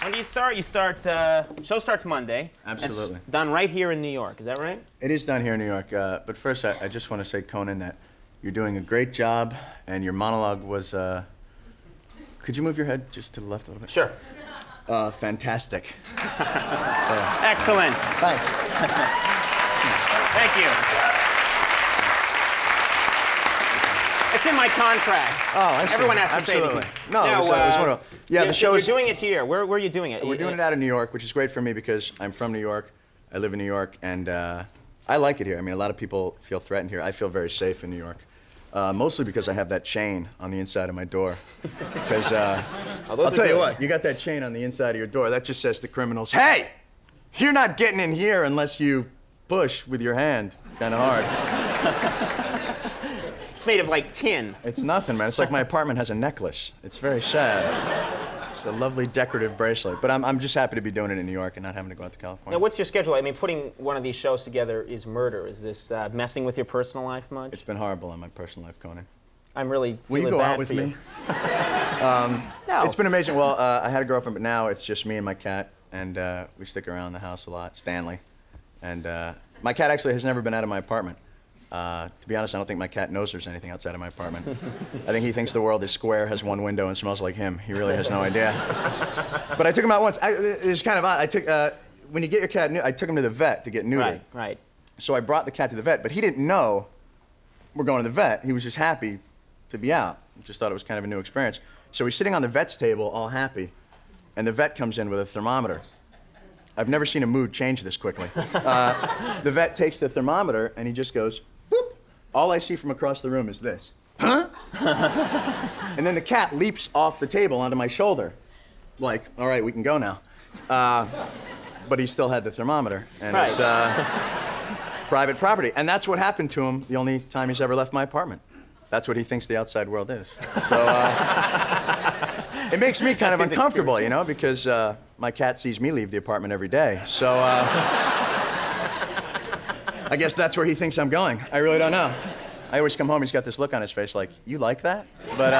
When do you start? Show starts Monday. Absolutely. It's done right here in New York, is that right? It is done here in New York, but first I just want to say, Conan, that you're doing a great job, and your monologue was, could you move your head just to the left a little bit? Sure. Fantastic. Excellent. Thanks. Thank you. It's in my contract. Oh, I see. Everyone has to Absolutely. say this. No, it was wonderful. Yeah, the show is... You're doing it here. Where are you doing it? We're doing it out of New York, which is great for me because I'm from New York. I live in New York, and I like it here. I mean, a lot of people feel threatened here. I feel very safe in New York. Mostly because I have that chain on the inside of my door. Because I'll tell you what, you got that chain on the inside of your door. That just says to criminals, hey, you're not getting in here unless you push with your hand kind of hard. It's made of like tin. It's nothing, man. It's like my apartment has a necklace. It's very sad. It's a lovely decorative bracelet. But I'm just happy to be doing it in New York and not having to go out to California. Now, what's your schedule? I mean, putting one of these shows together is murder. Is this messing with your personal life much? It's been horrible in my personal life, Conan. I'm really Will you feeling go bad out with for me? No. It's been amazing. Well, I had a girlfriend, but now it's just me and my cat, and we stick around the house a lot, Stanley. And my cat actually has never been out of my apartment. To be honest, I don't think my cat knows there's anything outside of my apartment. I think he thinks the world is square, has one window, and smells like him. He really has no idea. But I took him out once. It's kind of odd. I took, when you get your cat, I took him to the vet to get neutered. Right, right. So I brought the cat to the vet, but he didn't know we're going to the vet. He was just happy to be out. Just thought it was kind of a new experience. So he's sitting on the vet's table, all happy, and the vet comes in with a thermometer. I've never seen a mood change this quickly. The vet takes the thermometer, and he just goes, boop. All I see from across the room is this. Huh? And then the cat leaps off the table onto my shoulder. Like, all right, we can go now. But he still had the thermometer, and right. It's private property. And that's what happened to him the only time he's ever left my apartment. That's what he thinks the outside world is. So it makes me kind of uncomfortable, you know, because my cat sees me leave the apartment every day. So I guess that's where he thinks I'm going. I really don't know. I always come home, he's got this look on his face like, you like that? But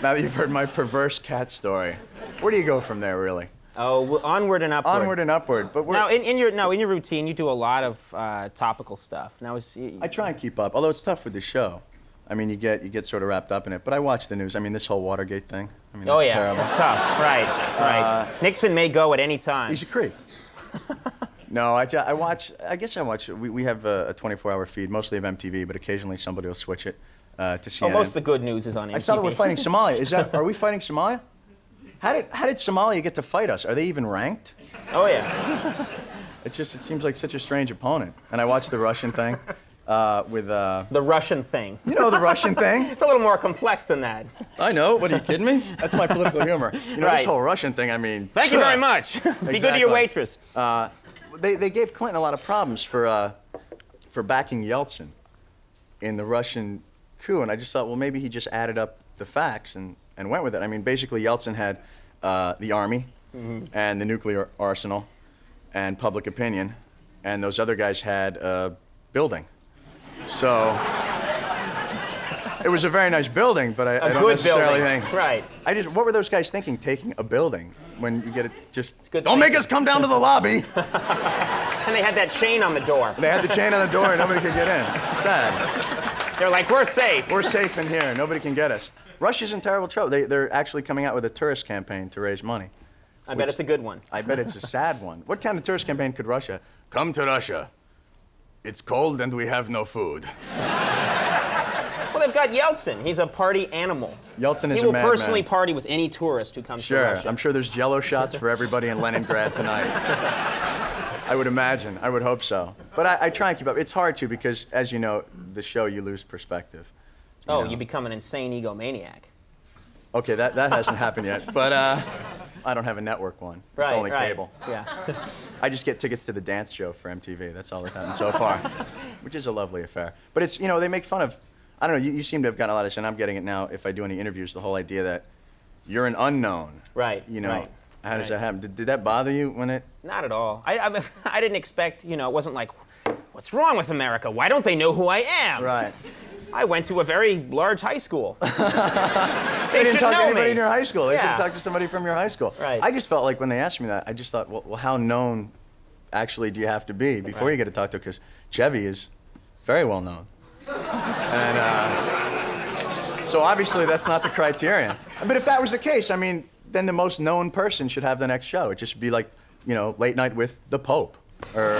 now that you've heard my perverse cat story, where do you go from there, really? Oh, onward and upward. Onward and upward. But now, in your routine, you do a lot of topical stuff. Now, I try and keep up, although it's tough with the show. I mean, you get sort of wrapped up in it. But I watch the news. I mean, this whole Watergate thing. I mean, that's terrible. It's tough. Right, right. Nixon may go at any time. He's a creep. No, I watch. I guess I watch. We have a 24-hour feed, mostly of MTV, but occasionally somebody will switch it to CNN. Oh, most of the good news is on MTV. I saw that we're fighting Somalia. Are we fighting Somalia? How did Somalia get to fight us? Are they even ranked? Oh yeah. It seems like such a strange opponent. And I watched the Russian thing with the Russian thing. You know the Russian thing? It's a little more complex than that. I know. What, are you kidding me? That's my political humor. You know, This whole Russian thing, I mean. Thank you very much. Exactly. Be good to your waitress. They gave Clinton a lot of problems for backing Yeltsin in the Russian coup, and I just thought, well, maybe he just added up the facts and went with it. I mean, basically, Yeltsin had the army and the nuclear arsenal and public opinion, and those other guys had a building. So it was a very nice building, but I don't necessarily think. Right. What were those guys thinking, taking a building when you get it just, don't make us come down to the lobby. And they had that chain on the door. They had the chain on the door and nobody could get in. Sad. They're like, we're safe. We're safe in here. Nobody can get us. Russia's in terrible trouble. They're actually coming out with a tourist campaign to raise money. I bet it's a good one. I bet it's a sad one. What kind of tourist campaign could Russia? Come to Russia. It's cold and we have no food. Well, they've got Yeltsin. He's a party animal. Yeltsin is He will a madman. personally party with any tourist who comes to Russia. Sure. I'm sure there's Jell-O shots for everybody in Leningrad tonight. I would imagine. I would hope so. But I try and keep up. It's hard to because, as you know, the show, you lose perspective. You become an insane egomaniac. Okay, that hasn't happened yet. But I don't have a network one. It's only cable. Yeah. I just get tickets to the dance show for MTV. That's all that's happened so far, which is a lovely affair. But it's, they make fun of, I don't know, you seem to have gotten a lot of this, and I'm getting it now if I do any interviews, the whole idea that you're an unknown. Right, right. How does that happen? Did that bother you when it? Not at all. I didn't expect, it wasn't like, what's wrong with America? Why don't they know who I am? Right. I went to a very large high school. They They didn't should talk to know anybody me. in your high school. They should Yeah. have talked to somebody from your high school. Right. I just felt like when they asked me that, I just thought, well how known actually do you have to be before Right. you get to talk to? Because Chevy is very well known. And so obviously that's not the criterion. But if that was the case, I mean, then the most known person should have the next show. It just be like, Late Night with the Pope, or,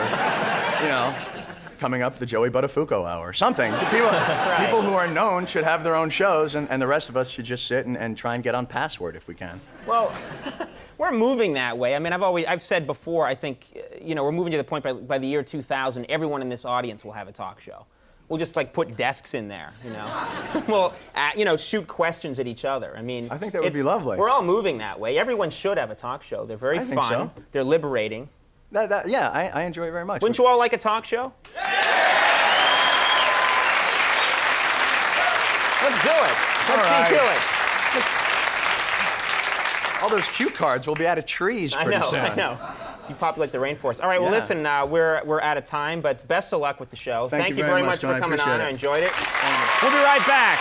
coming up the Joey Buttafuoco hour, or something. People who are known should have their own shows, and the rest of us should just sit and try and get on Password if we can. Well, we're moving that way. I mean, I've said before, I think, we're moving to the point by the year 2000, everyone in this audience will have a talk show. We'll just put desks in there, We'll, shoot questions at each other. I mean, I think that would be lovely. We're all moving that way. Everyone should have a talk show. They're very I think fun. so. They're liberating. I enjoy it very much. Wouldn't you all like a talk show? Let's do it. Let's see to it. All those cue cards will be out of trees pretty soon. I know. You populate the rainforest. All right, well, Yeah. listen, we're out of time, but best of luck with the show. Thank you you very very much, much John. for I coming appreciate on. it. I enjoyed it. We'll be right back.